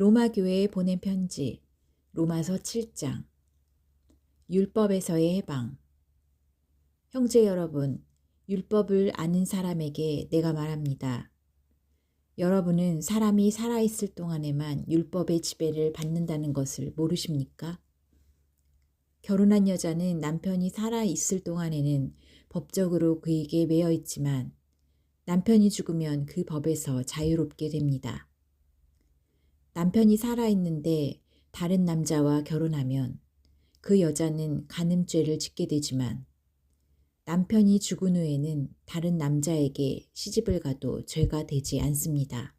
로마 교회에 보낸 편지, 로마서 7장. 율법에서의 해방. 형제 여러분, 율법을 아는 사람에게 내가 말합니다. 여러분은 사람이 살아있을 동안에만 율법의 지배를 받는다는 것을 모르십니까? 결혼한 여자는 남편이 살아있을 동안에는 법적으로 그에게 매여 있지만 남편이 죽으면 그 법에서 자유롭게 됩니다. 남편이 살아있는데 다른 남자와 결혼하면 그 여자는 간음죄를 짓게 되지만 남편이 죽은 후에는 다른 남자에게 시집을 가도 죄가 되지 않습니다.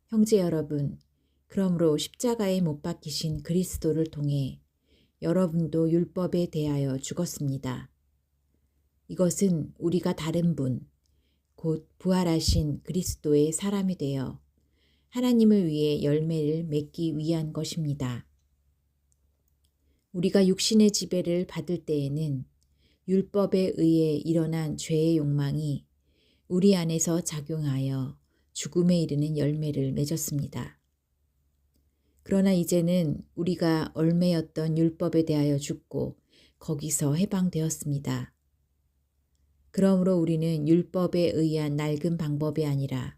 형제 여러분, 그러므로 십자가에 못 박히신 그리스도를 통해 여러분도 율법에 대하여 죽었습니다. 이것은 우리가 다른 분, 곧 부활하신 그리스도의 사람이 되어 하나님을 위해 열매를 맺기 위한 것입니다. 우리가 육신의 지배를 받을 때에는 율법에 의해 일어난 죄의 욕망이 우리 안에서 작용하여 죽음에 이르는 열매를 맺었습니다. 그러나 이제는 우리가 얽매였던 율법에 대하여 죽고 거기서 해방되었습니다. 그러므로 우리는 율법에 의한 낡은 방법이 아니라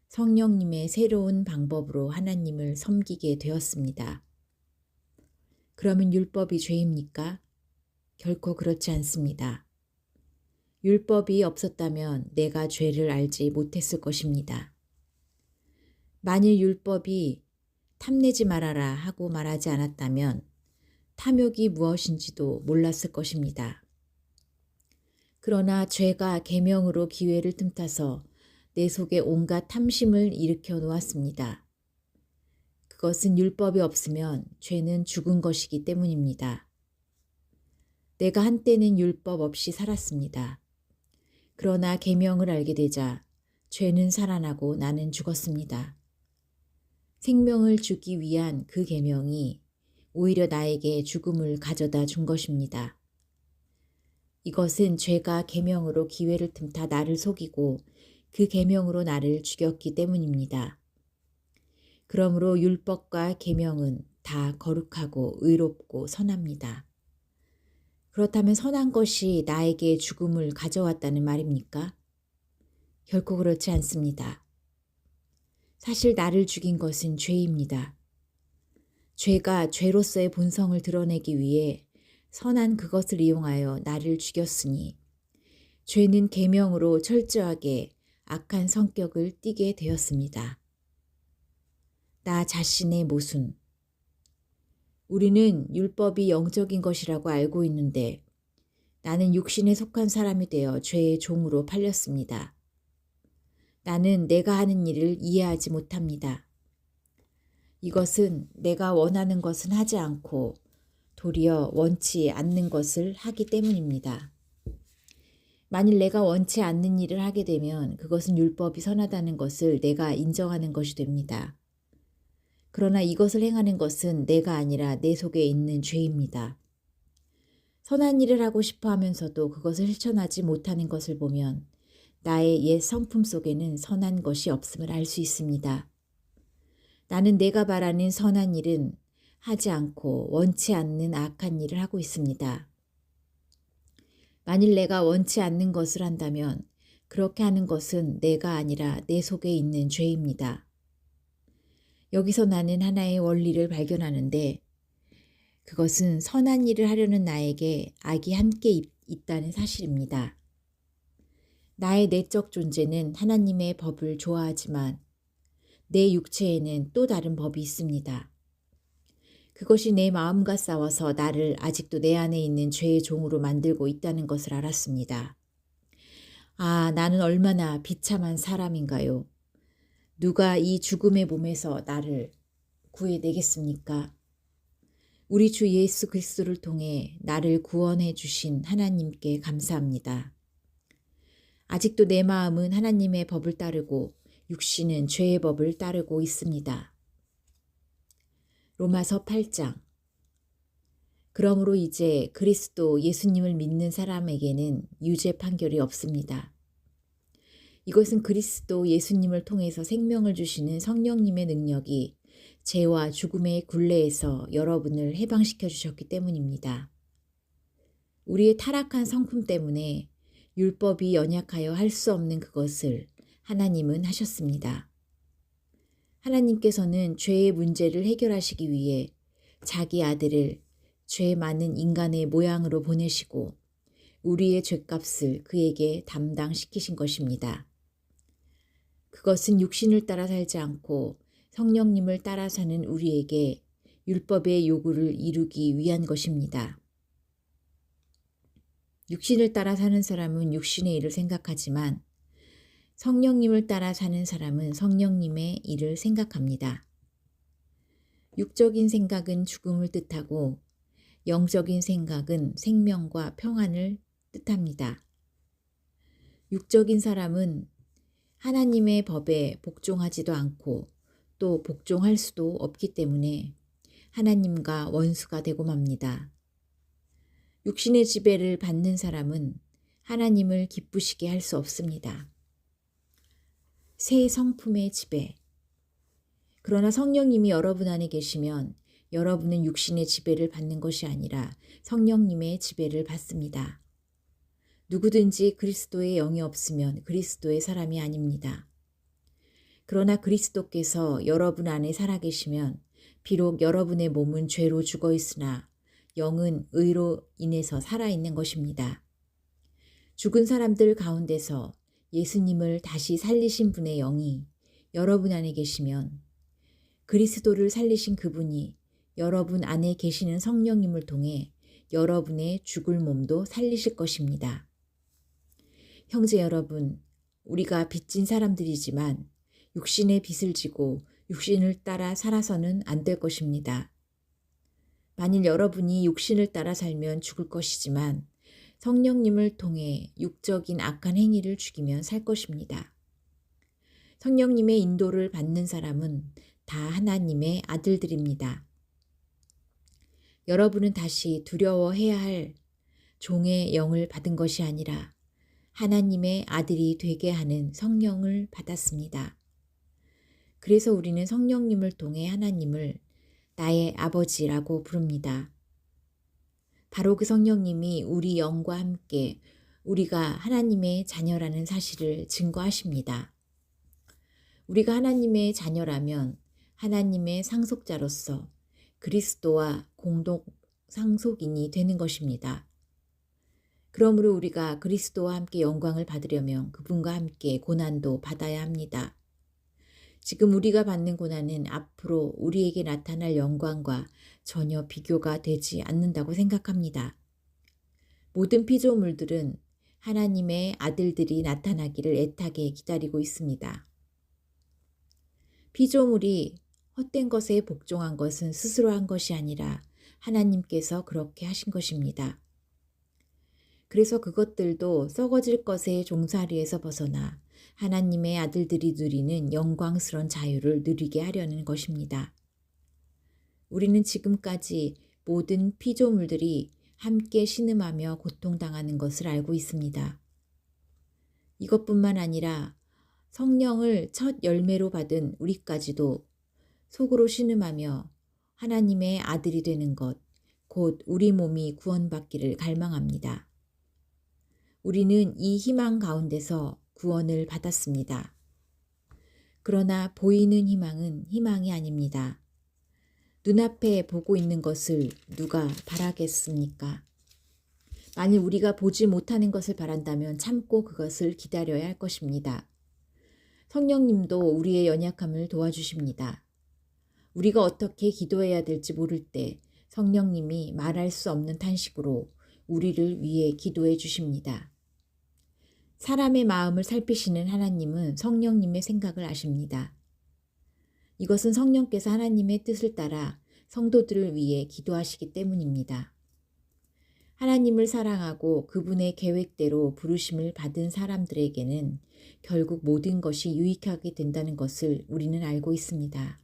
성령님의 새로운 방법으로 하나님을 섬기게 되었습니다. 그러면 율법이 죄입니까? 결코 그렇지 않습니다. 율법이 없었다면 내가 죄를 알지 못했을 것입니다. 만일 율법이 탐내지 말아라 하고 말하지 않았다면 탐욕이 무엇인지도 몰랐을 것입니다. 그러나 죄가 계명으로 기회를 틈타서 내 속에 온갖 탐심을 일으켜 놓았습니다. 그것은 율법이 없으면 죄는 죽은 것이기 때문입니다. 내가 한때는 율법 없이 살았습니다. 그러나 계명을 알게 되자 죄는 살아나고 나는 죽었습니다. 생명을 주기 위한 그 계명이 오히려 나에게 죽음을 가져다 준 것입니다. 이것은 죄가 계명으로 기회를 틈타 나를 속이고 그 계명으로 나를 죽였기 때문입니다. 그러므로 율법과 계명은 다 거룩하고 의롭고 선합니다. 그렇다면 선한 것이 나에게 죽음을 가져왔다는 말입니까? 결코 그렇지 않습니다. 사실 나를 죽인 것은 죄입니다. 죄가 죄로서의 본성을 드러내기 위해 선한 그것을 이용하여 나를 죽였으니 죄는 계명으로 철저하게 악한 성격을 띠게 되었습니다. 나 자신의 모순. 우리는 율법이 영적인 것이라고 알고 있는데 나는 육신에 속한 사람이 되어 죄의 종으로 팔렸습니다. 나는 내가 하는 일을 이해하지 못합니다. 이것은 내가 원하는 것은 하지 않고 도리어 원치 않는 것을 하기 때문입니다. 만일 내가 원치 않는 일을 하게 되면 그것은 율법이 선하다는 것을 내가 인정하는 것이 됩니다. 그러나 이것을 행하는 것은 내가 아니라 내 속에 있는 죄입니다. 선한 일을 하고 싶어 하면서도 그것을 실천하지 못하는 것을 보면 나의 옛 성품 속에는 선한 것이 없음을 알 수 있습니다. 나는 내가 바라는 선한 일은 하지 않고 원치 않는 악한 일을 하고 있습니다. 만일 내가 원치 않는 것을 한다면 그렇게 하는 것은 내가 아니라 내 속에 있는 죄입니다. 여기서 나는 하나의 원리를 발견하는데 그것은 선한 일을 하려는 나에게 악이 함께 있다는 사실입니다. 나의 내적 존재는 하나님의 법을 좋아하지만 내 육체에는 또 다른 법이 있습니다. 그것이 내 마음과 싸워서 나를 아직도 내 안에 있는 죄의 종으로 만들고 있다는 것을 알았습니다. 아, 나는 얼마나 비참한 사람인가요? 누가 이 죽음의 몸에서 나를 구해내겠습니까? 우리 주 예수 그리스도를 통해 나를 구원해 주신 하나님께 감사합니다. 아직도 내 마음은 하나님의 법을 따르고 육신은 죄의 법을 따르고 있습니다. 로마서 8장. 그러므로 이제 그리스도 예수님을 믿는 사람에게는 유죄 판결이 없습니다. 이것은 그리스도 예수님을 통해서 생명을 주시는 성령님의 능력이 죄와 죽음의 굴레에서 여러분을 해방시켜 주셨기 때문입니다. 우리의 타락한 성품 때문에 율법이 연약하여 할 수 없는 그것을 하나님은 하셨습니다. 하나님께서는 죄의 문제를 해결하시기 위해 자기 아들을 죄 많은 인간의 모양으로 보내시고 우리의 죄값을 그에게 담당시키신 것입니다. 그것은 육신을 따라 살지 않고 성령님을 따라 사는 우리에게 율법의 요구를 이루기 위한 것입니다. 육신을 따라 사는 사람은 육신의 일을 생각하지만 성령님을 따라 사는 사람은 성령님의 일을 생각합니다. 육적인 생각은 죽음을 뜻하고 영적인 생각은 생명과 평안을 뜻합니다. 육적인 사람은 하나님의 법에 복종하지도 않고 또 복종할 수도 없기 때문에 하나님과 원수가 되고 맙니다. 육신의 지배를 받는 사람은 하나님을 기쁘시게 할 수 없습니다. 새 성품의 지배. 그러나 성령님이 여러분 안에 계시면 여러분은 육신의 지배를 받는 것이 아니라 성령님의 지배를 받습니다. 누구든지 그리스도의 영이 없으면 그리스도의 사람이 아닙니다. 그러나 그리스도께서 여러분 안에 살아계시면 비록 여러분의 몸은 죄로 죽어 있으나 영은 의로 인해서 살아있는 것입니다. 죽은 사람들 가운데서 예수님을 다시 살리신 분의 영이 여러분 안에 계시면 그리스도를 살리신 그분이 여러분 안에 계시는 성령님을 통해 여러분의 죽을 몸도 살리실 것입니다. 형제 여러분, 우리가 빚진 사람들이지만 육신의 빚을 지고 육신을 따라 살아서는 안 될 것입니다. 만일 여러분이 육신을 따라 살면 죽을 것이지만 성령님을 통해 육적인 악한 행위를 죽이면 살 것입니다. 성령님의 인도를 받는 사람은 다 하나님의 아들들입니다. 여러분은 다시 두려워해야 할 종의 영을 받은 것이 아니라 하나님의 아들이 되게 하는 성령을 받았습니다. 그래서 우리는 성령님을 통해 하나님을 나의 아버지라고 부릅니다. 바로 그 성령님이 우리 영과 함께 우리가 하나님의 자녀라는 사실을 증거하십니다. 우리가 하나님의 자녀라면 하나님의 상속자로서 그리스도와 공동 상속인이 되는 것입니다. 그러므로 우리가 그리스도와 함께 영광을 받으려면 그분과 함께 고난도 받아야 합니다. 지금 우리가 받는 고난은 앞으로 우리에게 나타날 영광과 전혀 비교가 되지 않는다고 생각합니다. 모든 피조물들은 하나님의 아들들이 나타나기를 애타게 기다리고 있습니다. 피조물이 헛된 것에 복종한 것은 스스로 한 것이 아니라 하나님께서 그렇게 하신 것입니다. 그래서 그것들도 썩어질 것의 종살이에서 벗어나 하나님의 아들들이 누리는 영광스러운 자유를 누리게 하려는 것입니다. 우리는 지금까지 모든 피조물들이 함께 신음하며 고통당하는 것을 알고 있습니다. 이것뿐만 아니라 성령을 첫 열매로 받은 우리까지도 속으로 신음하며 하나님의 아들이 되는 것, 곧 우리 몸이 구원받기를 갈망합니다. 우리는 이 희망 가운데서 구원을 받았습니다. 그러나 보이는 희망은 희망이 아닙니다. 눈앞에 보고 있는 것을 누가 바라겠습니까? 만일 우리가 보지 못하는 것을 바란다면 참고 그것을 기다려야 할 것입니다. 성령님도 우리의 연약함을 도와주십니다. 우리가 어떻게 기도해야 될지 모를 때 성령님이 말할 수 없는 탄식으로 우리를 위해 기도해 주십니다. 사람의 마음을 살피시는 하나님은 성령님의 생각을 아십니다. 이것은 성령께서 하나님의 뜻을 따라 성도들을 위해 기도하시기 때문입니다. 하나님을 사랑하고 그분의 계획대로 부르심을 받은 사람들에게는 결국 모든 것이 유익하게 된다는 것을 우리는 알고 있습니다.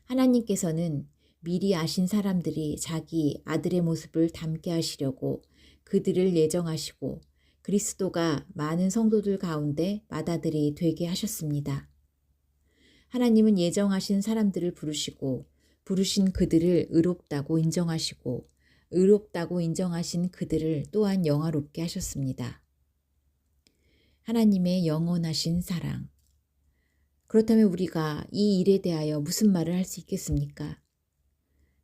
하나님께서는 미리 아신 사람들이 자기 아들의 모습을 닮게 하시려고 그들을 예정하시고 그리스도가 많은 성도들 가운데 맏아들이 되게 하셨습니다. 하나님은 예정하신 사람들을 부르시고 부르신 그들을 의롭다고 인정하시고 의롭다고 인정하신 그들을 또한 영화롭게 하셨습니다. 하나님의 영원하신 사랑. 그렇다면 우리가 이 일에 대하여 무슨 말을 할 수 있겠습니까?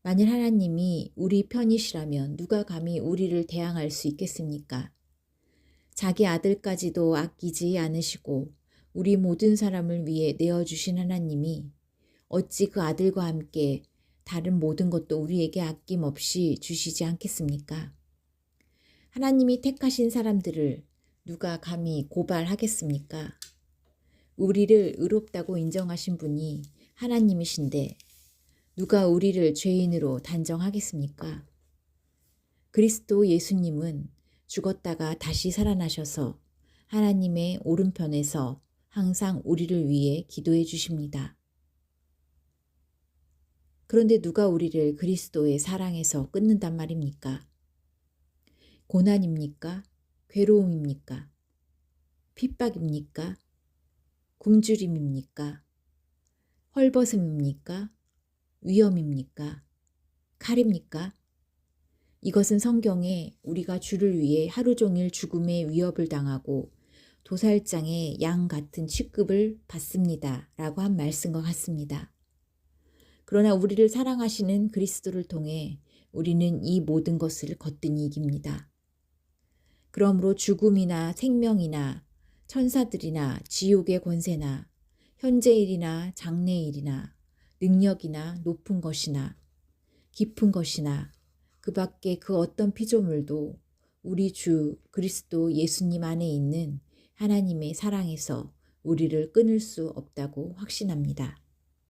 만일 하나님이 우리 편이시라면 누가 감히 우리를 대항할 수 있겠습니까? 자기 아들까지도 아끼지 않으시고 우리 모든 사람을 위해 내어주신 하나님이 어찌 그 아들과 함께 다른 모든 것도 우리에게 아낌없이 주시지 않겠습니까? 하나님이 택하신 사람들을 누가 감히 고발하겠습니까? 우리를 의롭다고 인정하신 분이 하나님이신데 누가 우리를 죄인으로 단정하겠습니까? 그리스도 예수님은 죽었다가 다시 살아나셔서 하나님의 오른편에서 항상 우리를 위해 기도해 주십니다. 그런데 누가 우리를 그리스도의 사랑에서 끊는단 말입니까? 고난입니까? 괴로움입니까? 핍박입니까? 굶주림입니까? 헐벗음입니까? 위험입니까? 칼입니까? 이것은 성경에 우리가 주를 위해 하루 종일 죽음의 위협을 당하고 도살장의 양 같은 취급을 받습니다. 라고 한 말씀과 같습니다. 그러나 우리를 사랑하시는 그리스도를 통해 우리는 이 모든 것을 거뜬히 이깁니다. 그러므로 죽음이나 생명이나 천사들이나 지옥의 권세나 현재일이나 장래일이나 능력이나 높은 것이나 깊은 것이나 그 밖에 그 어떤 피조물도 우리 주 그리스도 예수님 안에 있는 하나님의 사랑에서 우리를 끊을 수 없다고 확신합니다.